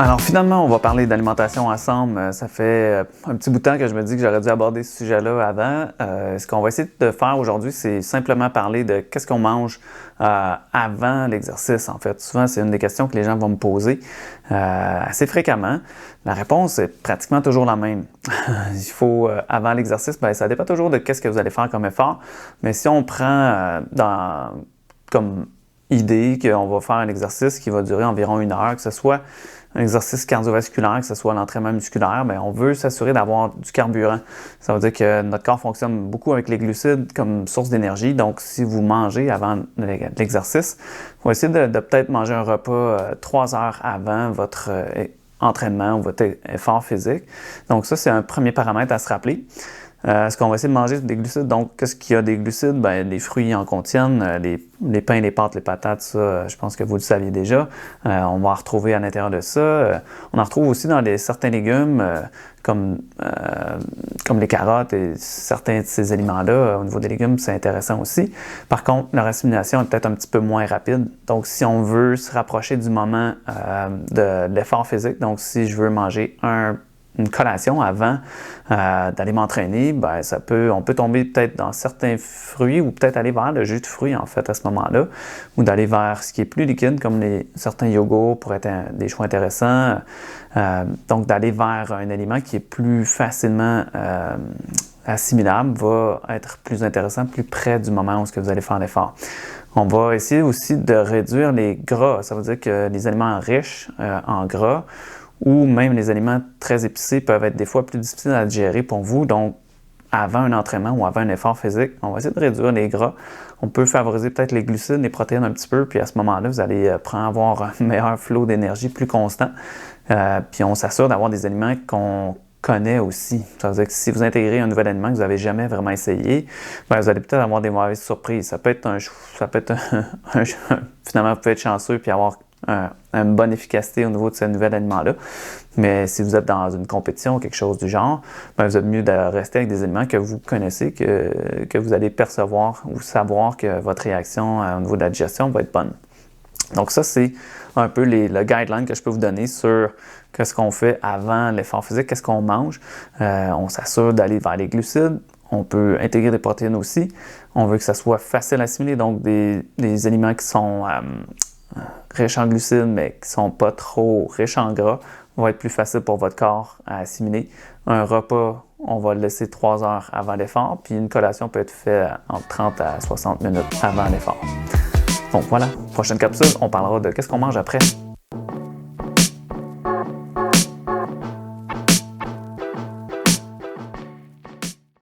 Alors finalement, on va parler d'alimentation ensemble. Ça fait un petit bout de temps que je me dis que j'aurais dû aborder ce sujet-là avant. Ce qu'on va essayer de faire aujourd'hui, c'est simplement parler de qu'est-ce qu'on mange avant l'exercice, en fait. Souvent, c'est une des questions que les gens vont me poser assez fréquemment. La réponse est pratiquement toujours la même. Il faut, avant l'exercice, ça dépend toujours de qu'est-ce que vous allez faire comme effort. Mais si on prend comme idée qu'on va faire un exercice qui va durer environ 1 heure, que ce soit un exercice cardiovasculaire, que ce soit l'entraînement musculaire, on veut s'assurer d'avoir du carburant. Ça veut dire que notre corps fonctionne beaucoup avec les glucides comme source d'énergie. Donc, si vous mangez avant l'exercice, il faut essayer de peut-être manger un repas 3 heures avant votre entraînement ou votre effort physique. Donc, ça, c'est un premier paramètre à se rappeler. Est-ce qu'on va essayer de manger des glucides? Donc, qu'est-ce qu'il y a des glucides? Les fruits en contiennent, les pains, les pâtes, les patates, ça, je pense que vous le saviez déjà. On va en retrouver à l'intérieur de ça. On en retrouve aussi dans certains légumes, comme les carottes et certains de ces aliments-là. Au niveau des légumes, c'est intéressant aussi. Par contre, leur assimilation est peut-être un petit peu moins rapide. Donc, si on veut se rapprocher du moment de l'effort physique, donc si je veux manger une collation avant d'aller m'entraîner, on peut tomber peut-être dans certains fruits ou peut-être aller vers le jus de fruits en fait à ce moment-là, ou d'aller vers ce qui est plus liquide comme certains yogourts pourraient être des choix intéressants. Donc d'aller vers un aliment qui est plus facilement assimilable va être plus intéressant, plus près du moment où vous allez faire l'effort. On va essayer aussi de réduire les gras. Ça veut dire que les aliments riches en gras ou même les aliments très épicés peuvent être des fois plus difficiles à digérer pour vous. Donc, avant un entraînement ou avant un effort physique, on va essayer de réduire les gras. On peut favoriser peut-être les glucides, les protéines un petit peu, puis à ce moment-là, vous allez avoir un meilleur flot d'énergie plus constant. Puis on s'assure d'avoir des aliments qu'on connaît aussi. Ça veut dire que si vous intégrez un nouvel aliment que vous n'avez jamais vraiment essayé, vous allez peut-être avoir des mauvaises surprises. Ça peut être finalement, vous pouvez être chanceux puis avoir une bonne efficacité au niveau de ce nouvel aliment-là. Mais si vous êtes dans une compétition ou quelque chose du genre, vous êtes mieux de rester avec des aliments que vous connaissez, que vous allez percevoir ou savoir que votre réaction au niveau de la digestion va être bonne. Donc ça, c'est un peu le guideline que je peux vous donner sur qu'est-ce qu'on fait avant l'effort physique, qu'est-ce qu'on mange. On s'assure d'aller vers les glucides. On peut intégrer des protéines aussi. On veut que ça soit facile à assimiler, donc des aliments qui sont riches en glucides, mais qui ne sont pas trop riches en gras, vont être plus faciles pour votre corps à assimiler. Un repas, on va le laisser 3 heures avant l'effort, puis une collation peut être faite entre 30 à 60 minutes avant l'effort. Donc voilà, prochaine capsule, on parlera de qu'est-ce qu'on mange après.